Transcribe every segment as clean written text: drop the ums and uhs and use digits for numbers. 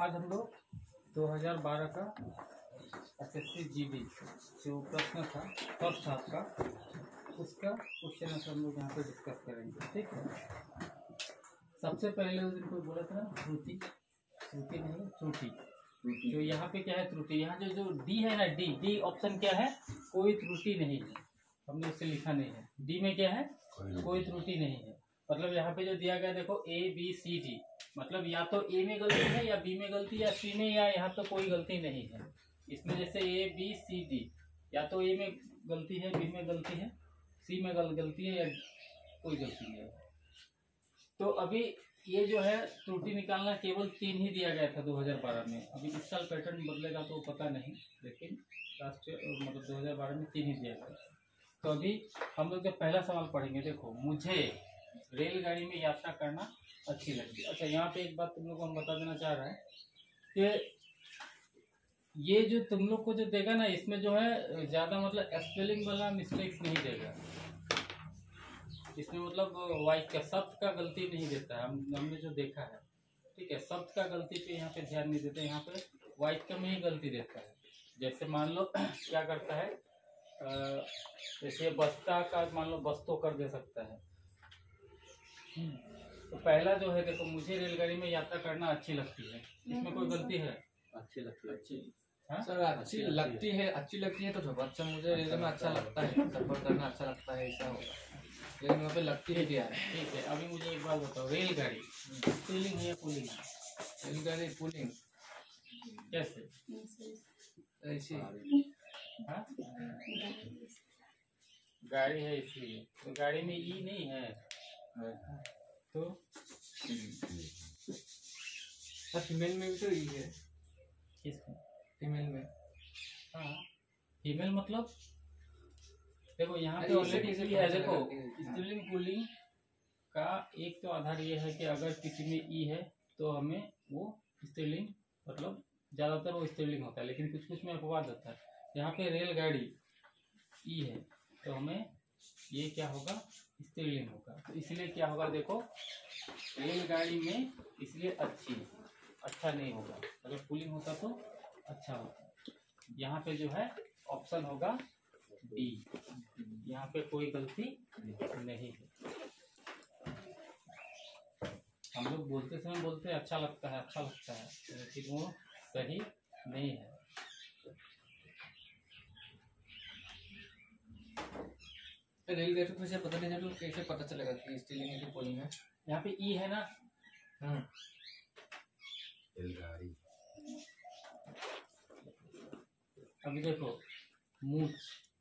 आज हम लोग 2012 का SSC GD जो प्रश्न था फर्स्ट हाफ का, उसका क्वेश्चन आंसर हम लोग यहाँ पे डिस्कस करेंगे। ठीक है, सबसे पहले उस दिन कोई बोला था त्रुटि, त्रुटि नहीं त्रुटि, जो यहाँ पे क्या है त्रुटि, यहाँ जो डी है ना, डी ऑप्शन क्या है, कोई त्रुटि नहीं है, हमने उससे लिखा नहीं है। डी में क्या है, कोई त्रुटि नहीं है। मतलब यहाँ पे जो दिया गया देखो ABCD, मतलब या तो ए में गलती है या बी में गलती या सी में, या यहाँ तो कोई गलती नहीं है। इसमें जैसे ABCD, या तो ए में गलती है, बी में गलती है, सी में गलती है, या कोई गलती नहीं है। तो अभी ये जो है त्रुटि निकालना केवल 3 ही दिया गया था 2012 में। अभी इस साल पैटर्न बदलेगा तो पता नहीं, लेकिन राष्ट्रीय मतलब 2012 में 3 ही दिया गया। तो अभी हम लोग जब पहला सवाल पढ़ेंगे, देखो, मुझे रेलगाड़ी में यात्रा करना अच्छी लगती है। अच्छा, यहाँ पे एक बात तुम लोग को हम बता देना चाह रहे हैं कि ये जो तुम लोग को जो देगा ना, इसमें जो है ज़्यादा मतलब स्पेलिंग वाला मिस्टेक्स नहीं देगा। इसमें मतलब वाइट का शब्द का गलती नहीं देता है, हमने जो देखा है। ठीक है, शब्द का गलती पे यहाँ पे ध्यान नहीं देते, यहाँ पे वाइट का में ही गलती देता है। जैसे मान लो क्या करता है, जैसे बस्ता का मान लो बस्तों कर दे सकता है। तो पहला जो है देखो, मुझे रेलगाड़ी में यात्रा करना अच्छी लगती है, इसमें कोई गलती है? अच्छी लगती है, अच्छी सर अच्छी लगती है, अच्छी लगती है तो अच्छा, मुझे रेल में अच्छा लगता है, सफर करना अच्छा लगता है, ऐसा होगा। लेकिन वहाँ पे लगती है क्या है? ठीक है, अभी मुझे एक बात बताओ, रेलगाड़ी पुलिंग है या पुलिंग? रेलगाड़ी पुलिंग कैसे? ऐसी हाँ, गाड़ी है इसलिए, तो गाड़ी में ई नहीं है तो फीमेल में भी तो ई है। किसमें? फीमेल में। हाँ, फीमेल मतलब देखो यहाँ पे ऑलरेडी ई है। देखो, स्त्रीलिंग पुल्लिंग का एक तो आधार ये है कि अगर किसी में ई है तो हमें वो स्त्रीलिंग, मतलब ज़्यादातर वो स्त्रीलिंग होता है, लेकिन कुछ कुछ में अपवाद होता है। यहाँ पे रेलगाड़ी ई है तो हमें ये क्या होगा, स्त्रीलिंग होगा। तो इसलिए क्या होगा, देखो, रेलगाड़ी में इसलिए अच्छी, अच्छा नहीं होगा। अगर पुलिंग होता तो अच्छा होता। यहाँ पे जो है ऑप्शन होगा डी, यहाँ पे कोई गलती नहीं है। हम लोग बोलते समय बोलते हैं अच्छा लगता है, अच्छा लगता है, लेकिन वो सही नहीं है। रेलगाड़ी को पता नहीं चलो, कैसे पता चलेगा कि स्त्रीलिंग है कि पुल्लिंग है? यहाँ पे ई है ना। रेलगाड़ी। अभी देखो, मूछ,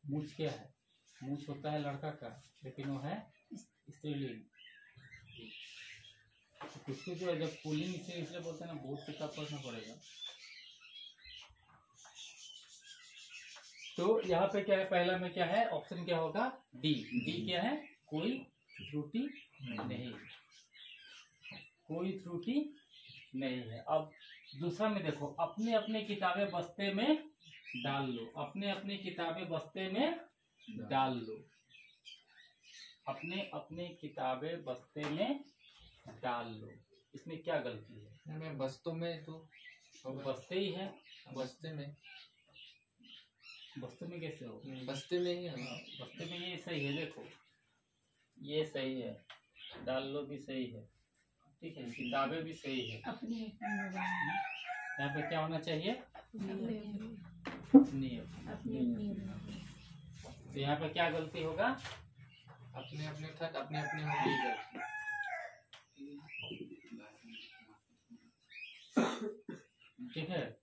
मूछ क्या है? मूछ होता है लड़का का, लेकिन वो है स्त्रीलिंग। कुछ कुछ जो है जब पुल्लिंग से इसलिए बोलते हैं ना, बहुत किताब पढ़ना पड़ेगा। तो यहाँ पे क्या है, पहला में क्या है, ऑप्शन क्या होगा, डी। डी क्या है, कोई त्रुटि नहीं, कोई त्रुटि नहीं है। अब दूसरा में देखो, अपने अपने किताबें बस्ते में डाल लो, अपने अपने किताबें बस्ते में डाल लो, अपने अपने किताबें बस्ते में डाल लो। इसमें क्या गलती है? मैं बस्तों में तो बस्ते ही है, बस्ते में, बस्ते में कैसे हो? बस्ते में ही है। बस्ते में ये सही है, देखो ये सही है, डाल लो भी सही है, ठीक है, किताबें भी सही है। यहाँ पे क्या होना चाहिए, तो यहाँ पे क्या गलती होगा, अपने अपने तक अपने अपने होगी। ठीक है,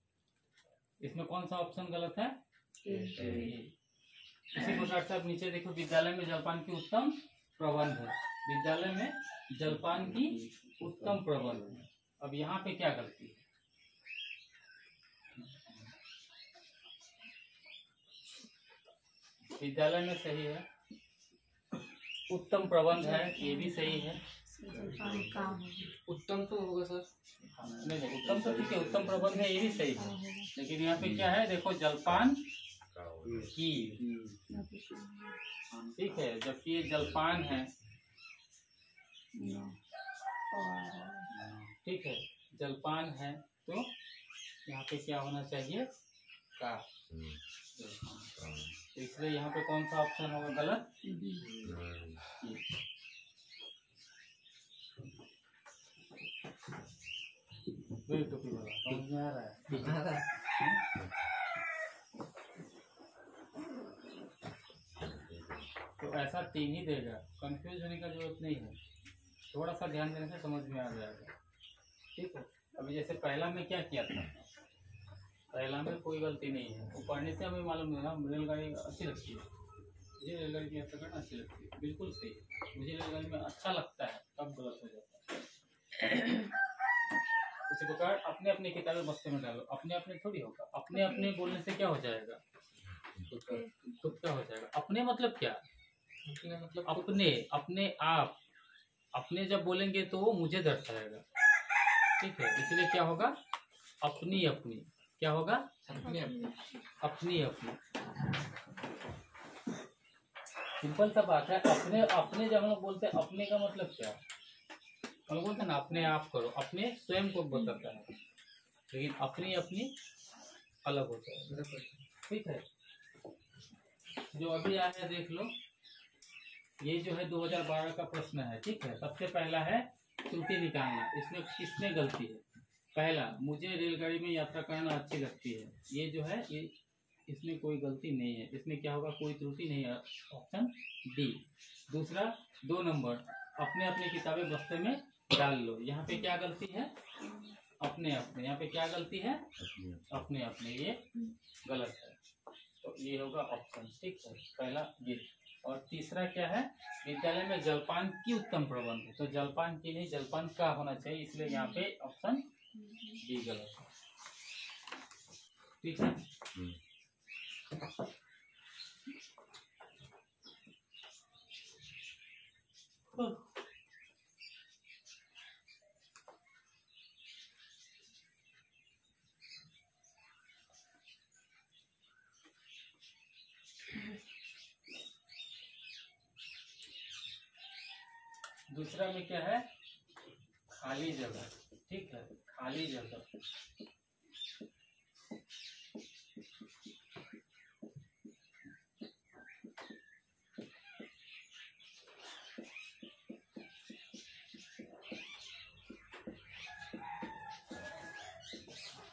इसमें कौन सा ऑप्शन गलत है? इसी प्रकार से आप नीचे देखो, विद्यालय में जलपान की उत्तम प्रबंध है, विद्यालय में जलपान की उत्तम प्रबंध है। अब यहाँ पे क्या गलती है, विद्यालय में सही है, उत्तम प्रबंध है, ये भी सही है। उत्तम तो होगा सर, नहीं नहीं, उत्तम तो ठीक है, उत्तम प्रबंध है, ये भी सही है, लेकिन यहाँ पे क्या है, देखो, जलपान की, ठीक है, जबकि ये जलपान है, ठीक है, जलपान है, तो यहाँ पे क्या होना चाहिए, का। तो इसलिए यहाँ पे कौन सा ऑप्शन होगा गलत, टोपी वाला समझ में आ रहा है। तो ऐसा 3 ही देगा, कंफ्यूज होने का जरूरत नहीं है, थोड़ा सा ध्यान देने से समझ में आ जाएगा। ठीक है, अभी जैसे पहला में क्या किया था, पहला में कोई गलती नहीं है, वो पढ़ने से हमें मालूम है ना, रेलगाड़ी अच्छी लगती है, मुझे रेलगाड़ी की यात्रा करना अच्छी लगती है, बिल्कुल सही, मुझे रेलगाड़ी में अच्छा लगता है, तब गलत हो जाता है। इसी प्रकार अपने अपने किताबें बस्ते में डालो, अपने अपने थोड़ी होगा, अपने अपने बोलने से क्या हो जाएगा, खुद का हो जाएगा। अपने मतलब क्या, मतलब अपने, अपने आप, अपने जब बोलेंगे तो वो मुझे दर्शाएगा। ठीक है, इसलिए क्या होगा, अपनी अपनी, क्या होगा, अपनी अपनी अपनी। सिंपल सा बात है। अपने अपने जब हम लोग बोलते हैं, अपने का मतलब क्या, हम बोलते हैं ना अपने आप करो, अपने स्वयं को बताता है, लेकिन अपनी अपनी अलग होता है। ठीक है, जो अभी आया है देख लो, ये जो है 2012 का प्रश्न है। ठीक है, सबसे पहला है त्रुटि निकालना, इसमें किसमें गलती है। पहला, मुझे रेलगाड़ी में यात्रा करना अच्छी लगती है, ये जो है ये इसमें कोई गलती नहीं है, इसमें क्या होगा, कोई त्रुटि नहीं है, ऑप्शन डी। दूसरा, 2 नंबर, अपने अपने किताबें बस्ते में डाल लो, यहाँ पे क्या गलती है, अपने अपने, यहाँ पे क्या गलती है, अपने अपने, ये गलत है, तो ये होगा ऑप्शन। ठीक है, पहला ये। और तीसरा क्या है, विद्यालय में जलपान की उत्तम प्रबंध है, तो जलपान की नहीं, जलपान का होना चाहिए, इसलिए यहाँ पे ऑप्शन डी गलत है। ठीक है, दूसरा में क्या है, खाली जगह। ठीक है, खाली जगह,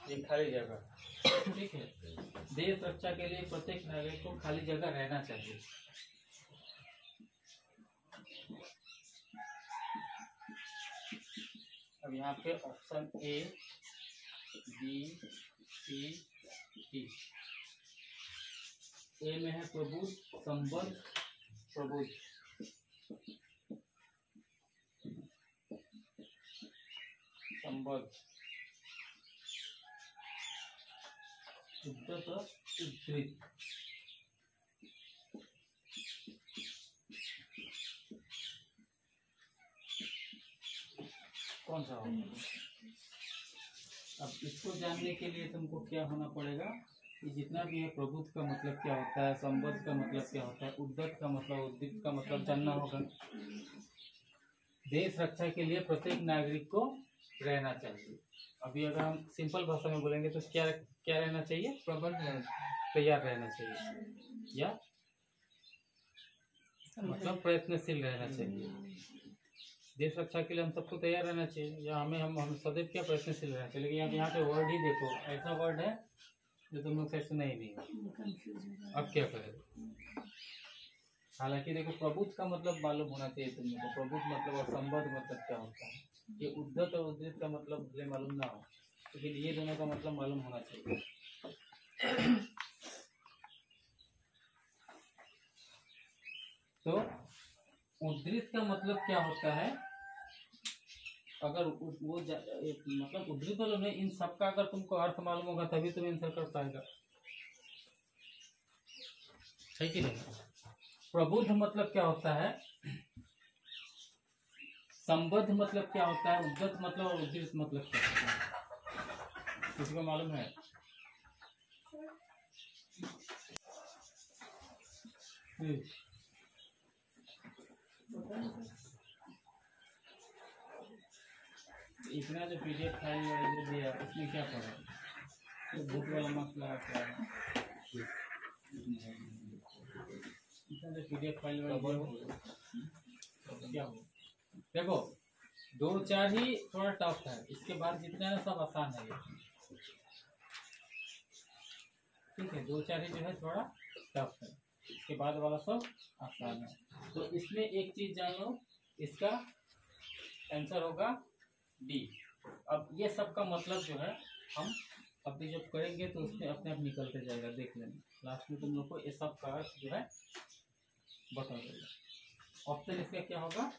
ये खाली जगह। ठीक है, देश रक्षा के लिए प्रत्येक नागरिक को खाली जगह रहना चाहिए। अब यहाँ पे option A, B, C, D. A में है प्रबुद्ध, संबद्ध, प्रबुद्ध, संबद्ध, उद्धत, उद्धृत। कौन सा होगा? अब इसको जानने के लिए तुमको क्या होना पड़ेगा, कि जितना भी है प्रबुद्ध का मतलब क्या होता है, संबद्ध का मतलब क्या होता है, उद्धत का मतलब, उद्धृत का मतलब जानना होगा। देश रक्षा के लिए प्रत्येक नागरिक को रहना चाहिए। अभी अगर हम सिंपल भाषा में बोलेंगे तो क्या क्या रहना चाहिए, प्रबंध तैयार रहना चाहिए, या मतलब प्रयत्नशील रहना चाहिए। देश रक्षा के लिए हम सबको तैयार रहना चाहिए, या हम सदैव क्या प्रयत्नशील रहना चाहिए। लेकिन यहाँ पे वर्ड ही देखो, ऐसा वर्ड है जो तुम लोग शायद सुना ही नहीं, अब क्या करें। हालांकि देखो, प्रबुद्ध का मतलब मालूम होना चाहिए तुम लोग को, प्रबुद्ध मतलब और संबद्ध मतलब क्या होता है। ये उद्धत और उद्धृत का मतलब भले मालूम ना हो, लेकिन ये दोनों का मतलब मालूम होना चाहिए। तो उद्धृत का मतलब क्या होता है, अगर वो मतलब उद्धृत वालों में इन सबका अगर तुमको अर्थ मालूम होगा तभी तुम आंसर कर पाएगा, है कि नहीं। प्रबुद्ध मतलब क्या होता है, संबद्ध मतलब क्या होता है, उद्धत मतलब और उद्धृत मतलब क्या होता है, किसी को मालूम है। इतना जो PDF फाइल जो दिया उसमें क्या पढ़ा, तो भूत वाला मसला क्या है, इतना जो PDF फाइल क्या हो। देखो 2-4 ही थोड़ा टफ है, इसके बाद जितना है सब आसान है ये, ठीक है। 2-4 ही जो है थोड़ा टफ है, इसके बाद वाला सब आसान है। तो इसमें एक चीज जान लो, इसका आंसर होगा डी। अब ये सब का मतलब जो है हम अभी जब करेंगे तो उसमें अपने आप निकलते जाएगा, देख लेना लास्ट में तुम लोग को ये सब का जो है बता देगा। ऑप्शन इसका क्या होगा,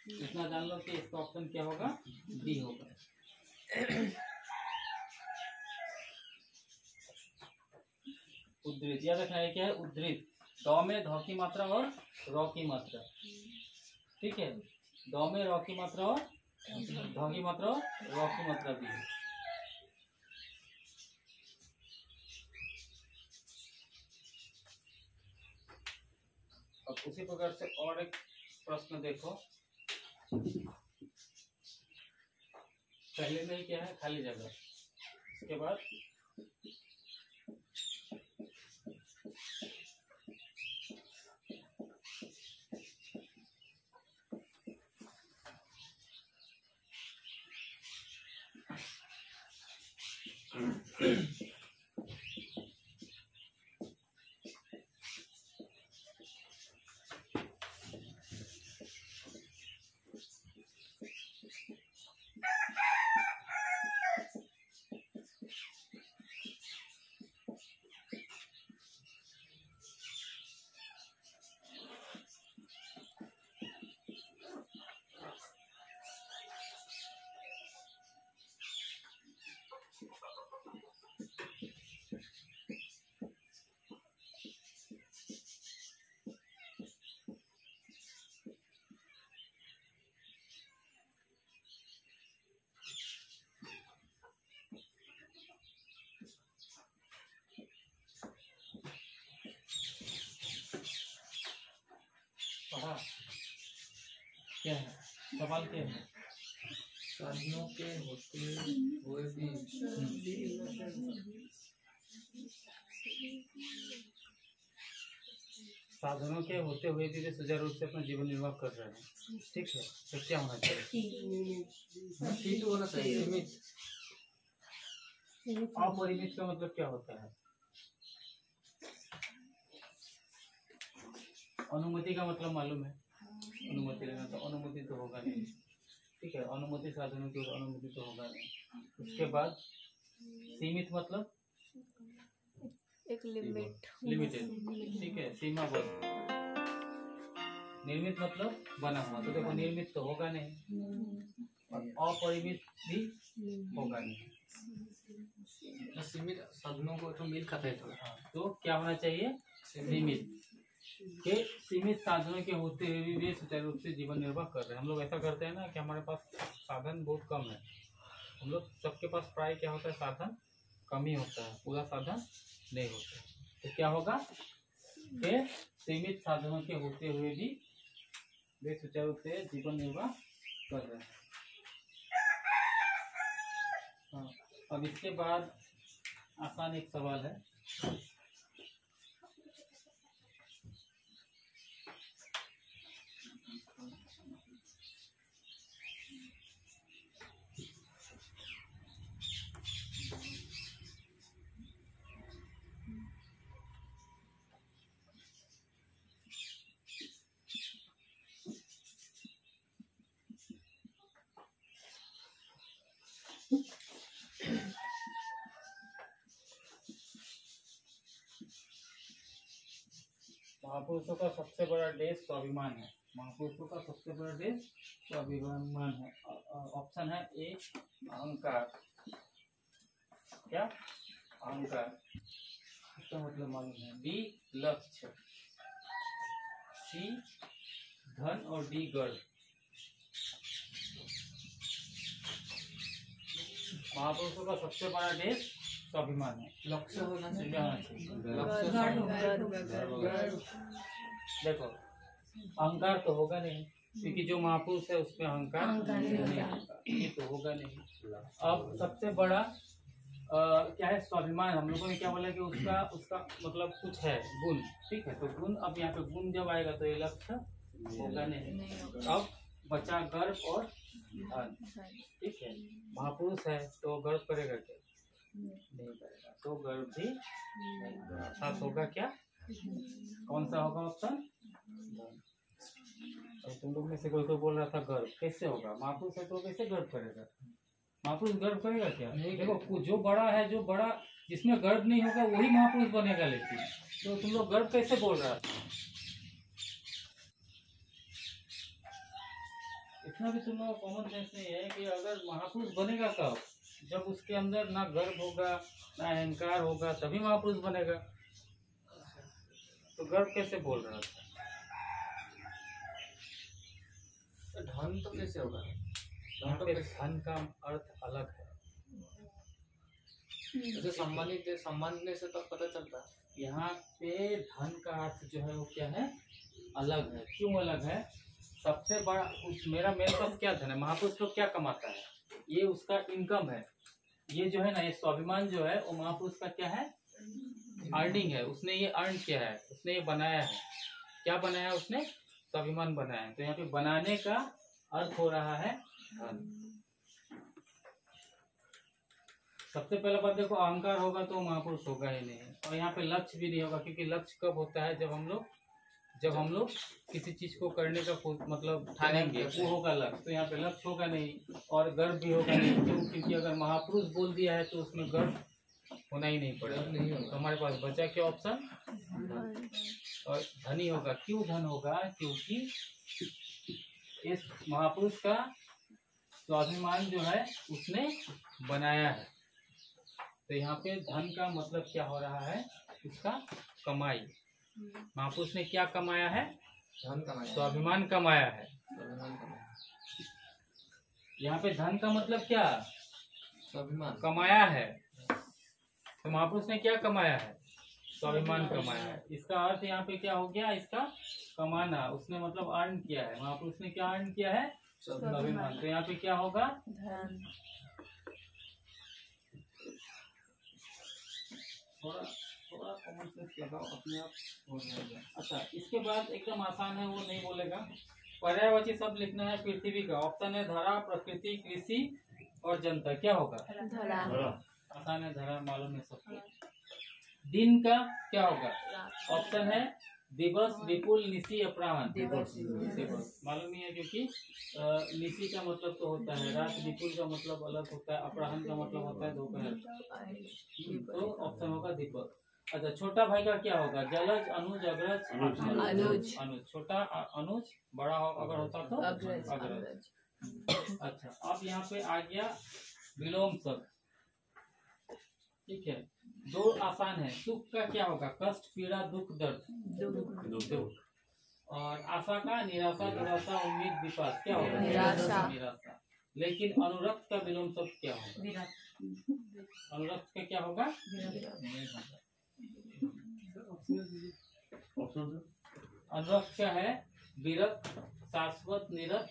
इतना जान लो कि इसका ऑप्शन क्या होगा, डी होगा। उद्धृत याद रखना है, क्या है उद्धृत, द में ध की मात्रा और र की मात्रा, ठीक है। द में र की मात्रा और ध की मात्रा और र की मात्रा भी है। अब उसी प्रकार से और एक प्रश्न देखो, पहले में ही क्या है खाली जगह, इसके बाद पढ़ा क्या है, सवाल क्या है, साधनों के होते हुए भी साधनों के होते हुए भी वे सुचारू रूप से अपना जीवन निर्वाह कर रहे हैं, ठीक है। तो क्या होना चाहिए, सीमित होना चाहिए। सीमित, अपरिमित का मतलब क्या होता है, अनुमति का मतलब मालूम है, अनुमति लेना, तो अनुमति तो होगा नहीं, ठीक है। अनुमति साधनों की अनुमति तो होगा नहीं। उसके बाद सीमित मतलब एक लिमिट, लिमिटेड, ठीक है, सीमाबद्ध। निर्मित मतलब बना हुआ, तो देखो निर्मित तो होगा नहीं, और अपरिमित भी होगा नहीं। सीमित साधनों को तो मिल खाता है थोड़ा। हाँ, तो क्या होना चाहिए, सीमित के सीमित साधनों के होते हुए भी वे सुचारू रूप से जीवन निर्वाह कर रहे हैं। हम लोग ऐसा करते हैं ना कि हमारे पास साधन बहुत कम है, हम लोग सबके पास प्राय क्या होता है, साधन कम ही होता है, पूरा साधन नहीं होता। तो क्या होगा कि सीमित साधनों के होते हुए भी वे सुचारू रूप से जीवन निर्वाह कर रहे हैं। हाँ, अब इसके बाद आसान एक सवाल है, महापुरुषों का सबसे बड़ा देश स्वाभिमान है। महापुरुषों का सबसे बड़ा देश स्वाभिमान है। ऑप्शन है ए अहंकार, क्या अहंकार, इसका मतलब मालूम है। बी लक्ष्य, सी धन और डी गर्व। महापुरुषों का सबसे बड़ा देश स्वाभिमान है। लक्ष्य होना चाहिए। क्या होना चाहिए? गर्व, देखो अहंकार तो होगा नहीं, क्योंकि जो महापुरुष है उसमें अहंकार नहीं होगा, ये तो होगा नहीं। अब सबसे बड़ा क्या है, स्वाभिमान। हम लोगों ने क्या बोला कि उसका उसका मतलब कुछ है गुण, ठीक है। तो गुण, अब यहाँ पे गुण जब आएगा तो ये लक्ष्य होगा नहीं। अब बचा गर्व और धन, ठीक है। महापुरुष है तो गर्व करेगा क्या? नहीं करेगा, तो गर्व भी नहीं। साथ होगा क्या? कौन सा होगा ऑप्शन? तो तुम लोग में से कोई बोल रहा था गर्व कैसे होगा, महापुरुष है तो कैसे गर्व करेगा? महापुरुष गर्व करेगा क्या? देखो, जो बड़ा है, जो बड़ा जिसमें गर्व नहीं होगा वही महापुरुष बनेगा। लेकिन तो तुम लोग गर्व कैसे बोल रहा था? इतना भी तुम लोग कॉमन सेंस नहीं है कि अगर महापुरुष बनेगा कब? जब उसके अंदर ना गर्व होगा ना अहंकार होगा, तभी महापुरुष बनेगा। तो गर्व कैसे बोल रहा था? धन तो कैसे होगा? धन का अर्थ अलग है। जैसे सम्मानित से तो पता चलता। यहाँ पे धन का अर्थ जो है वो क्या है? अलग है। क्यों अलग है? सबसे बड़ा मेरे पास क्या धन है? महापुरुष तो क्या कमाता है? ये उसका इनकम है। ये जो है ना, ये स्वाभिमान जो है वो महापुरुष का क्या है? अर्निंग है। उसने ये अर्न किया है, उसने ये बनाया है। क्या बनाया है उसने? स्वाभिमान बनाया है। तो यहाँ पे बनाने का अर्थ हो रहा है धन। सबसे पहला बात देखो, अहंकार होगा तो महापुरुष होगा ही नहीं। और यहाँ पे लक्ष्य भी नहीं होगा, क्योंकि लक्ष्य कब होता है? जब हम लोग किसी चीज को करने का मतलब ठानेंगे, वो होगा लक्ष्य। तो यहाँ पे लक्ष्य होगा नहीं और गर्व भी होगा नहीं। क्यों? क्योंकि अगर महापुरुष बोल दिया है तो उसमें गर्व होना ही नहीं पड़ेगा। नहीं होगा। तो हमारे पास बचा क्या ऑप्शन? और धनी होगा। क्यों धन होगा? क्योंकि इस महापुरुष का स्वाभिमान जो है उसने बनाया है। तो यहाँ पे धन का मतलब क्या हो रहा है? उसका कमाई। महापुरुष ने क्या कमाया है? धन कमाया, स्वाभिमान कमाया है। यहाँ पे धन का मतलब क्या? स्वाभिमान कमाया है। तो महापुरुष ने क्या कमाया है? स्वाभिमान कमाया है। इसका अर्थ यहाँ पे क्या हो गया? इसका कमाना। उसने मतलब अर्न किया है। महापुरुष ने क्या अर्न किया है? स्वाभिमान। तो यहाँ पे क्या होगा? धन। थोड़ा कॉमन सेंस लगाओ, अपने आप हो जाएगा। अच्छा, इसके बाद एकदम आसान है, वो नहीं बोलेगा। पर्यायवाची शब्द लिखना है पृथ्वी का। ऑप्शन है धरा, प्रकृति, कृषि और जनता। क्या होगा? धरा। आसान है, धरा मालूम है सबको। दिन का क्या होगा? ऑप्शन है दिवस, विपुल, निशी, अपराह्न। दिवस मालूम ही है, क्योंकि निशी का मतलब तो होता है रात, विपुल का मतलब अलग होता है, अपराह्न का मतलब होता है दोपहर। तो ऑप्शन होगा दिवस। अच्छा, छोटा भाई का क्या होगा? जलज, अनुज, अग्रज। अनुज। छोटा अनुज, बड़ा अगर होता तो अग्रज। अच्छा, अब यहाँ पे आ गया विलोम शब्द, ठीक है। दो आसान है। सुख का क्या होगा? कष्ट, पीड़ा, दुख, दर्द। दुख। और आशा का निराशा, दुराशा, उम्मीद, विश्वास। क्या होगा? निराशा। लेकिन अनुरक्त का विलोम शब्द क्या होगा? अनुरक्त का क्या होगा? अनुरक्त क्या है? विरक्त, शाश्वत, निरत,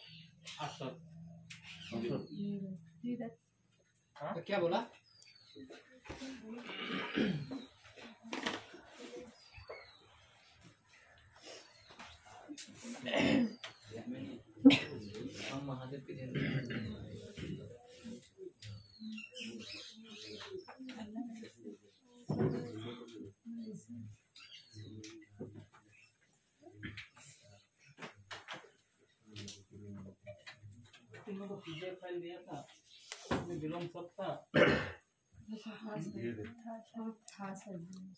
आसक्त। तो क्या बोला? हम महादेव के ध्यान पीडीएफ फाइल दिया था, उसमें विलोम शब्द था,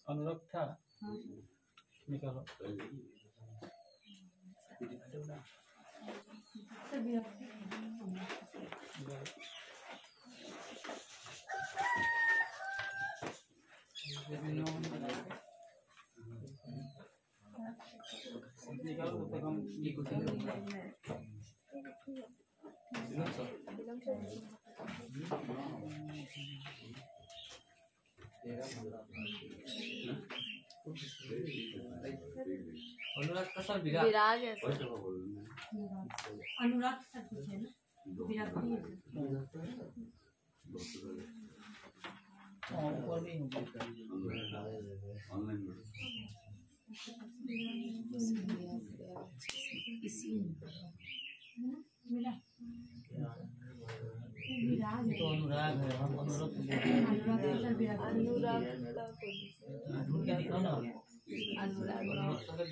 अनुरक्त था। निकालो। निकालो तब हम ये कुछ अनुराग का सर विराज विराज है। अनुराग सर पूछे ना विराट कोहली है। ऊपर भी होगी मिला विराट तो अनुराग है, हम अनुराग को बोलते हैं। अनुराग सर विराट कोहली। अनुराग का पोजीशन ढूंढ के दिखाओ ना। अनुराग पता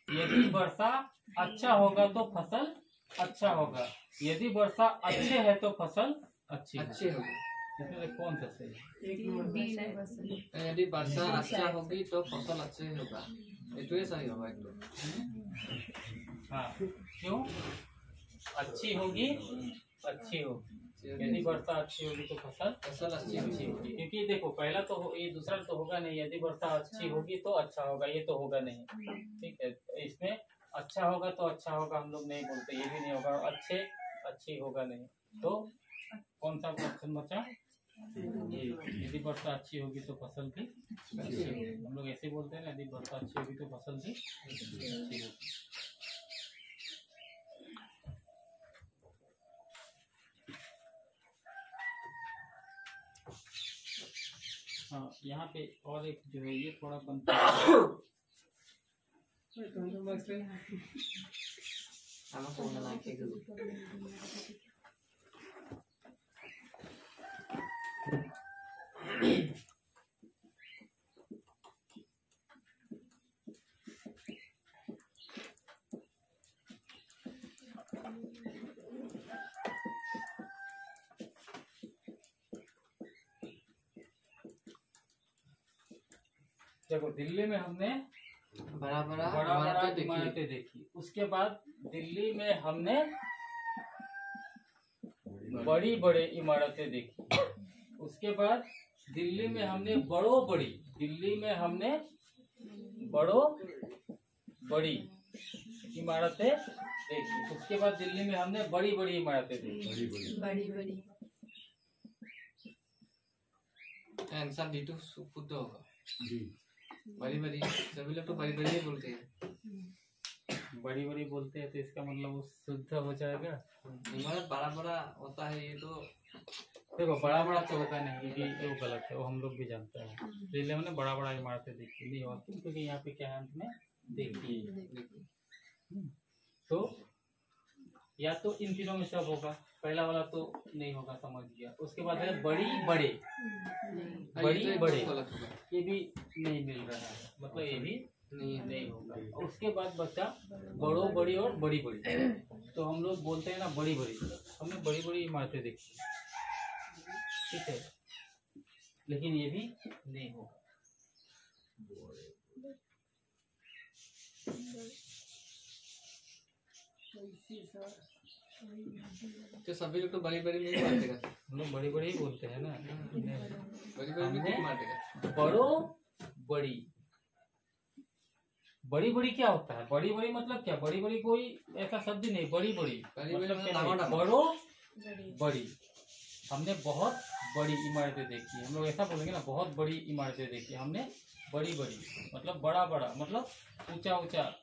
यदि वर्षा अच्छा होगा तो फसल अच्छा होगा, यदि वर्षा अच्छे है तो फसल अच्छी अच्छे होगी। इसमें कौन सा सही है? यदि वर्षा अच्छा होगी तो फसल अच्छे होगा, ये तो ये सही होगा एक तो। हाँ, क्यों? अच्छी होगी, अच्छी होगी। यदि वर्षा अच्छी होगी तो फसल फसल अच्छी अच्छी होगी, क्योंकि देखो पहला तो ये दूसरा तो होगा नहीं। यदि वर्षा अच्छी होगी तो अच्छा होगा, ये तो होगा नहीं। ठीक है, तो इसमें अच्छा होगा तो अच्छा होगा हम लोग नहीं बोलते, ये भी नहीं होगा। अच्छे अच्छी होगा नहीं, तो कौन सा ऑप्शन बचा? ये, यदि वर्षा अच्छी होगी तो फसल भी अच्छी होगी। हम लोग ऐसे बोलते हैं ना, यदि वर्षा अच्छी होगी तो फसल भी अच्छी होगी। हाँ, यहाँ पे और एक जो है ये थोड़ा बनता है। देखो, दिल्ली में हमने बड़ा बड़ा बड़ा बड़ा देखिए। इमारतें देखी। उसके बाद दिल्ली में हमने बड़ी बड़े इमारतें देखी। उसके बाद दिल्ली में हमने दिल्ली में हमने बड़ी इमारतें देखी। उसके बाद दिल्ली में हमने बड़ी बड़ी इमारतें देखी। बड़ी आंसर डी टू शुद्ध होगा। बड़ी बड़ी सभी लोग तो बड़ी बड़ी ही बोलते हैं। बड़ी बड़ी बोलते हैं तो इसका मतलब वो शुद्ध हो जाएगा। इमारत बड़ा बड़ा होता है, ये तो देखो बड़ा बड़ा तो होता नहीं, ये वो गलत है, वो हम लोग भी जानते हैं। दिल्ली में बड़ा बड़ा इमारतें देखी नहीं होती, क्योंकि यहाँ पे क्या है, अंत में देखी। तो या तो इन तीनों में सब होगा, पहला वाला तो नहीं होगा, समझ गया। उसके बाद है बड़ी बड़े, ये तो गलत होगा। ये भी नहीं मिल रहा है, मतलब ये भी नहीं होगा। उसके बाद बच्चा बड़ो बड़ी और बड़ी बड़ी, तो हम लोग बोलते हैं ना बड़ी बड़ी, हमने बड़ी बड़ी इमारतें देखी, ठीक है, लेकिन ये भी नहीं होगा। तो सभी लोग तो बड़ी बड़ी नहीं मारते करते, हम लोग बड़ी बड़ी ही बोलते हैं ना। बड़ी बड़ी भी नहीं मारते करते। बड़ो बड़ी, बड़ी बड़ी क्या होता है? बड़ी बड़ी मतलब क्या? बड़ी बड़ी कोई ऐसा शब्द नहीं, बड़ी बड़ी मतलब क्या है? बड़ो बड़ी, हमने बहुत बड़ी इमारतें देखी। हम लोग ऐसा बोलेंगे ना, बहुत बड़ी इमारतें देखी हमने, बड़ी बड़ी मतलब बड़ा बड़ा, मतलब ऊंचा ऊंचा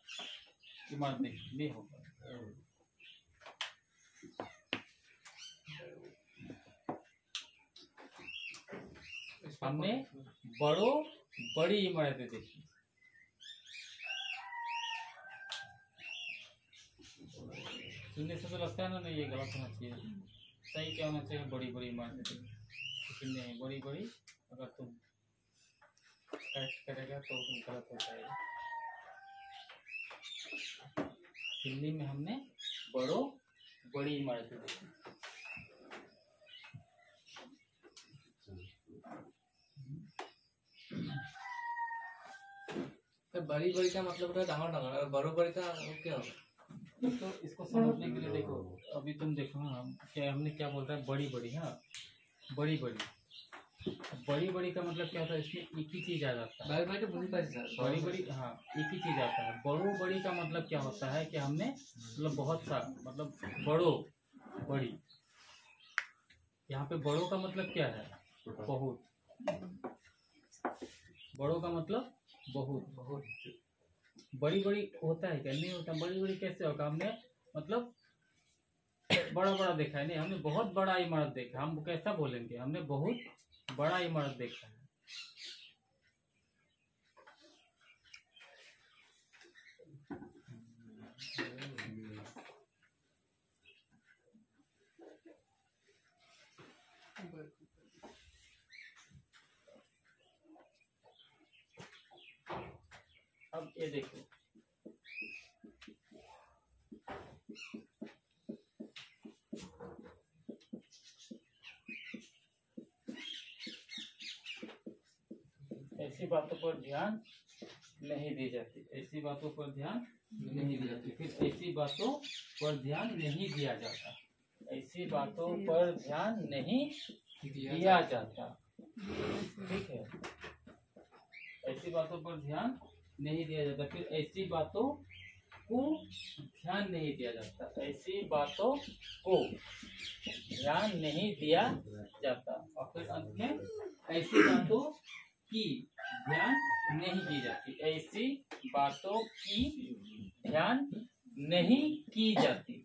इमारत देखी नहीं होगा। हमने बड़ो बड़ी इमारतें देखी। सुनने से तो लगता है ना, नहीं ये गलत होना चाहिए, सही क्या होना चाहिए? बड़ी बड़ी इमारतें देखी, लेकिन नहीं, बड़ी बड़ी अगर तुम करेक्ट करेगा तो तुम गलत हो जाएगा। दिल्ली में हमने बड़ो बड़ी इमारतें देखी। तो बड़ी बड़ी का मतलब होता है डांगर डांगर, और बड़ो बड़ी का वो क्या होगा? इसको समझने के लिए देखो, अभी तुम देखो ना, क्या हमने क्या बोल रहा है? बड़ी बड़ी, हाँ बड़ी बड़ी, बड़ी बड़ी का मतलब क्या होता है? इसमें एक ही चीज आ जाता है। बड़ी बड़ी तो बुझी पाती सर, बड़ी बड़ी, हाँ एक ही चीज आता है। बड़ो बड़ी का मतलब क्या होता है कि हमने मतलब बहुत सा, मतलब बड़ो बड़ी, यहाँ पे बड़ों का मतलब क्या है? बहुत। बड़ों का मतलब बहुत। बहुत बड़ी बड़ी होता है क्या? नहीं होता। बड़ी बड़ी कैसे होगा? हमने मतलब बड़ा बड़ा देखा है, नहीं हमने बहुत बड़ा इमारत देखा। हम कैसा बोलेंगे? हमने बहुत बड़ा इमारत देखा है। अब ये देखो, ऐसी बातों पर ध्यान नहीं दी जाती। ऐसी बातों पर ध्यान नहीं दी जाती। फिर ऐसी बातों पर ध्यान नहीं दिया जाता। ऐसी बातों पर ध्यान नहीं दिया जाता। ठीक है, ऐसी बातों पर ध्यान नहीं दिया जाता। फिर ऐसी बातों को ध्यान नहीं दिया जाता। ऐसी बातों को ध्यान नहीं दिया जाता। और फिर अंत में ऐसी बातों की ध्यान नहीं की जाती। ऐसी बातों की ध्यान नहीं की जाती।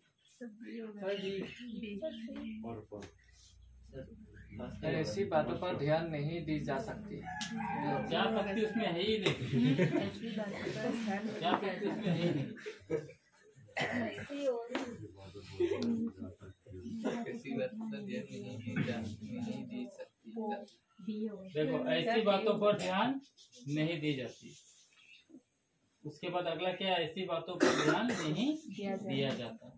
ऐसी बातों पर ध्यान नहीं दी जा सकती। जा सकती उसमें है ही नहीं। जा सकती उसमें है ही नहीं। ऐसी बातों पर ध्यान नहीं दी सकती। देखो, ऐसी बातों पर ध्यान नहीं दी जाती। उसके बाद अगला क्या है? ऐसी बातों पर ध्यान नहीं दिया जाता।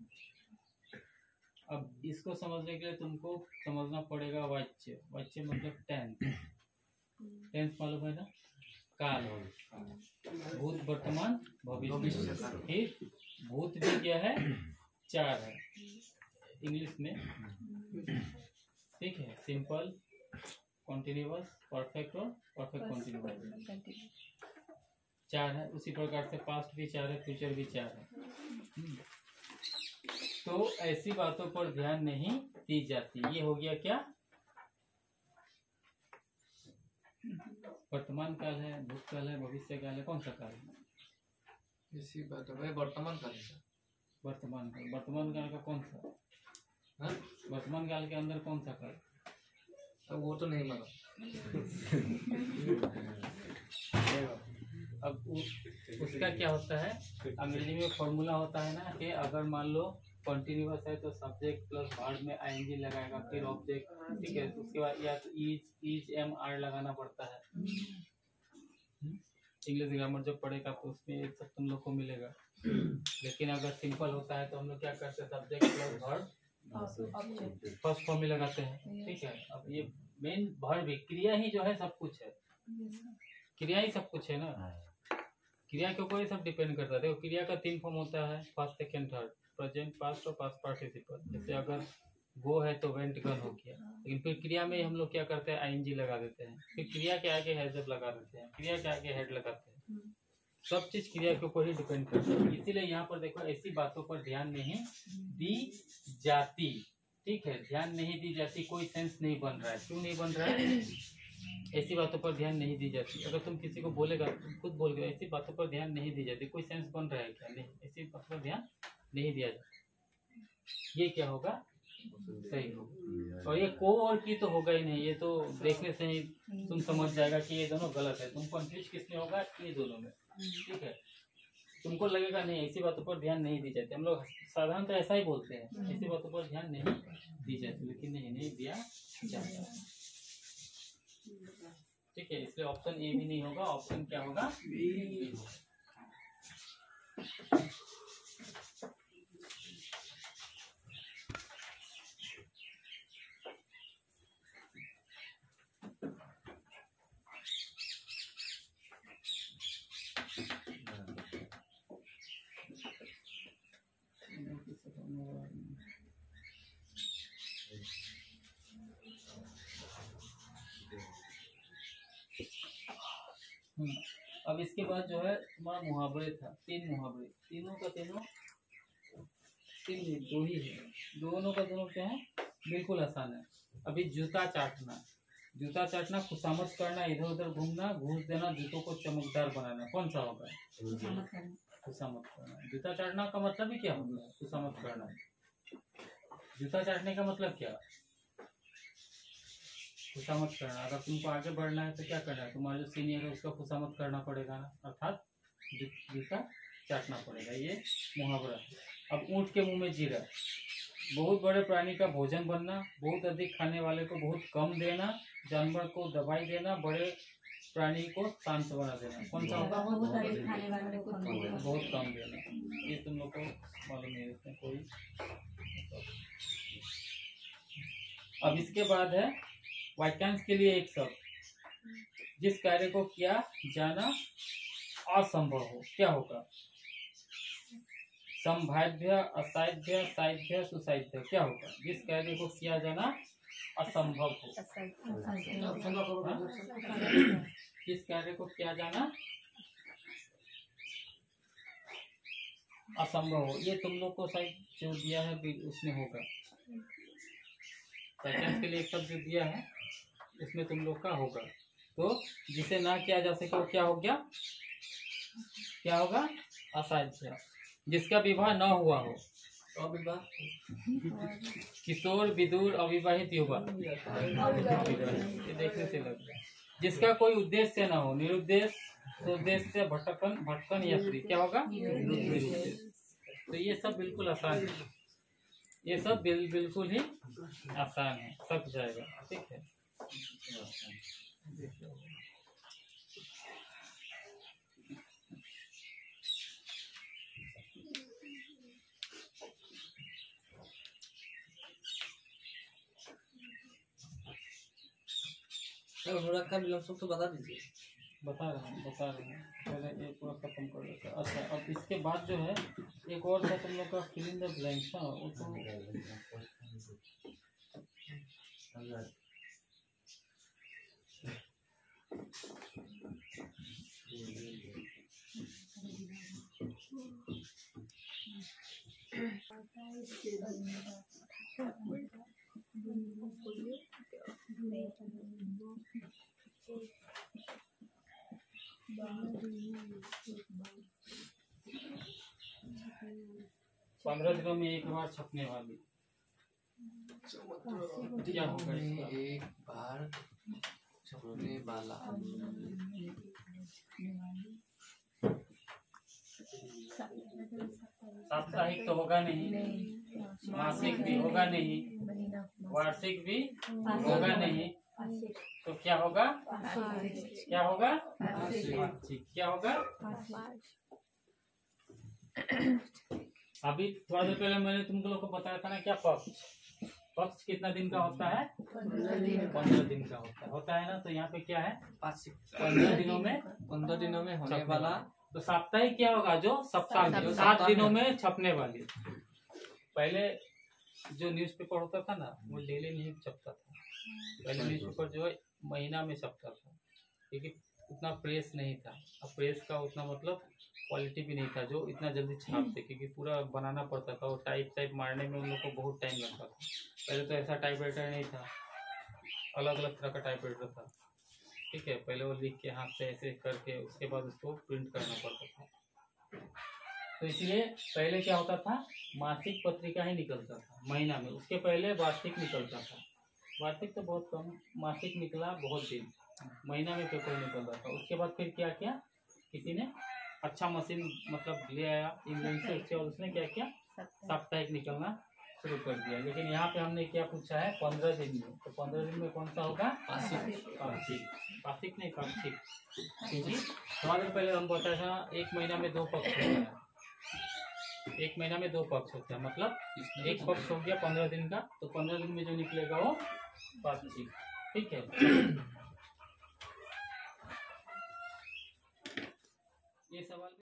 अब इसको समझने के लिए तुमको समझना पड़ेगा वाच्य। वाच्य मतलब टेंस। टेंस मालूम है ना? काल, भूत, वर्तमान, भविष्य। फिर भूत भी क्या है? 4 है इंग्लिश में। ठीक है, सिंपल, कॉन्टिन्यूअस, परफेक्ट और परफेक्ट कॉन्टिन्यूअस 4 है। उसी प्रकार से पास्ट भी 4 है, फ्यूचर भी 4 है। तो ऐसी बातों पर ध्यान नहीं दी जाती। ये हो गया क्या? वर्तमान काल है, भूतकाल है, भविष्य काल है। कौन सा काल है? ऐसी बातों में वर्तमान काल है। वर्तमान काल। वर्तमान काल का कौन सा? हाँ? वर्तमान काल के अंदर कौन सा काल? अब वो तो नहीं मालूम। अब उसका क्या होता है? अंग्रेजी में फॉर्मूला होता है ना कि अगर मान लो कॉन्टिन्यूअस है तो सब्जेक्ट प्लस वर्ब में आईएनजी लगाएगा, फिर ऑब्जेक्ट। ठीक है, उसके बाद या तो इज एम आर लगाना पड़ता है। इंग्लिश ग्रामर जब पढ़ेगा तो उसमें ये सब तुम लोग को मिलेगा। लेकिन अगर सिंपल होता है तो हम लोग क्या करते हैं? Subject plus verb first form में लगाते हैं। ठीक है, अब ये मेन वर्ब, क्रिया ही जो है सब कुछ है। क्रिया ही सब कुछ है ना। क्रिया के ऊपर ही सब डिपेंड करता है। देखो, क्रिया का 3 फॉर्म होता है, first, second, third, present, past और पास्ट पार्टिसिपल। जैसे अगर वो है तो वेंट गन हो गया। लेकिन फिर क्रिया में हम लोग क्या करते हैं? आईएनजी लगा देते हैं। फिर क्रिया के आगे हैज जब लगा देते हैं, क्रिया के आगे हेड लगाते हैं। सब चीज क्रिया के ऊपर ही डिपेंड करता है। इसीलिए यहाँ पर देखो, ऐसी बातों पर ध्यान नहीं दी जाती। ठीक है, ध्यान नहीं दी जाती, कोई सेंस नहीं बन रहा है। क्यों नहीं बन रहा है? ऐसी बातों पर ध्यान नहीं दी जाती। अगर तुम किसी को बोलेगा, तुम खुद बोल गए ऐसी बातों पर ध्यान नहीं दी जाती, कोई सेंस बन रहा है क्या? नहीं, ऐसी बातों पर ध्यान नहीं दिया जाता। ये क्या होगा? सही होगा। और ये को और की तो होगा ही नहीं। ये तो देखने से ही तुम समझ जाएगा कि ये दोनों गलत है। तुम कंफ्यूज किसमें होगा? ये दोनों में। ठीक है, तुमको लगेगा नहीं ऐसी बातों पर ध्यान नहीं दी जाती। हम लोग साधारणतः ऐसा ही बोलते हैं, ऐसी बातों पर ध्यान नहीं दी जाती। लेकिन नहीं दिया जाता। ठीक है, इसलिए ऑप्शन ए भी नहीं होगा। ऑप्शन क्या होगा? बी होगा। अब इसके बाद जो है तुम्हारा मुहावरे था। 3 मुहावरे, तीनों का तीनों 3 नहीं 2 ही है। दोनों का दोनों क्या है? बिल्कुल आसान है। अभी जूता चाटना, जूता चाटना, खुशामद करना, इधर उधर घूमना, घूस देना, जूतों को चमकदार बनाना, कौन सा होगा? खुशामद करना। खुशामद करना। जूता चाटना का मतलब ही क्या होगा? खुशामद करना। जूता चाटने का मतलब क्या? खुशामद करना। अगर तुमको आगे बढ़ना है तो क्या करना है? तुम्हारा जो सीनियर है उसका खुशामद करना पड़ेगा ना, अर्थात जूता चाटना पड़ेगा। ये मुहावरा है। अब ऊँट के मुंह में जीरा, बहुत बड़े प्राणी का भोजन बनना, बहुत अधिक खाने वाले को बहुत कम देना, जानवर को दवाई देना, बड़े प्राणी को शांत बना देना, कौन सा होगा? बहुत अधिक खाने वाले को कम देना। बहुत कम देना। ये तुम लोग को मालूम नहीं है, इसमें कोई। अब इसके बाद है वाक्यांश के लिए एक शब्द, जिस कार्य को किया जाना असंभव हो, क्या होगा? संभाव्य, असाध्य, साध्य, सुसाध्य, क्या होगा? जिस कार्य को किया जाना असंभव हो। जिस कार्य को किया जाना असंभव हो, ये तुम लोग को शायद जो दिया है उसमें होगा। वाक्यांश के लिए एक शब्द जो दिया है इसमें तुम लोग का होगा। तो जिसे ना किया जा सके वो क्या हो गया? क्या होगा? असाध्य। जिसका विवाह न हुआ हो, अविवाह, किशोर, विदुर, अविवाहित युवा, ये देखने से लग रहा है। जिसका कोई उद्देश्य न हो, निरुद्देश्य, सुद्देश्य, भटकन या स्त्री, क्या होगा? निरुद्देश्य। तो ये सब बिल्कुल आसान है, ये सब बिल्कुल ही आसान है, सब जाएगा। ठीक है। अनुराग का विलोम शब्द तो बता दीजिए। बता रहे हैं पहले एक पूरा खत्म कर लेते हैं। अच्छा, अब इसके बाद जो है एक और था तुम लोग का फिल इन द ब्लैंक्स। हाँ, वो तो 15 दिनों में एक बार छपने वाली, क्या होगा इसका? एक बार छपने वाला, साप्ताहिक तो होगा नहीं, मासिक भी होगा नहीं, वार्षिक भी होगा नहीं, तो क्या होगा? क्या होगा? वार्षिक। क्या होगा? अभी थोड़ा देर पहले मैंने तुम लोग को बताया था ना, क्या पक्ष? पक्ष कितना दिन का होता है? 15 दिन का होता है ना। तो यहाँ पे क्या है? 15 दिनों में होने वाला। तो साप्ताहिक क्या होगा? जो सप्ताह में 7 दिनों में छपने वाली। पहले जो न्यूज़पेपर होता था ना, वो डेली नहीं छपता था। पहले न्यूज़पेपर जो है महीना में छपता था, क्योंकि उतना प्रेस नहीं था। अब प्रेस का उतना मतलब क्वालिटी भी नहीं था जो इतना जल्दी छापते, क्योंकि पूरा बनाना पड़ता था और टाइप मारने में उन लोग को बहुत टाइम लगता था। पहले तो ऐसा टाइपराइटर नहीं था, अलग अलग तरह का टाइपराइटर था। ठीक है, पहले वो लिख के हाथ से ऐसे करके उसके बाद उसको प्रिंट करना पड़ता था। तो इसलिए पहले क्या होता था, मासिक पत्रिका ही निकलता था महीना में। उसके पहले वार्षिक निकलता था। वार्षिक तो बहुत कम, मासिक निकला बहुत दिन, महीना में पेपर निकलता था। उसके बाद फिर क्या किया, किसी ने अच्छा मशीन मतलब ले आया इंग्लैंड से उससे, और उसने क्या किया, साप्ताहिक निकलना शुरू कर दिया। लेकिन यहाँ पे हमने क्या पूछा है, 15 दिन में। तो 15 दिन में कौन सा होगा? पाक्षिक नहीं, पाक्षिक। क्योंकि थोड़ा देर पहले हम बताया था एक महीना में 2 पक्ष होता है। एक महीना में 2 पक्ष होता है, मतलब एक पक्ष हो गया 15 दिन का, तो 15 दिन में जो निकलेगा वो पाक्षिक। ठीक है। ये सवाल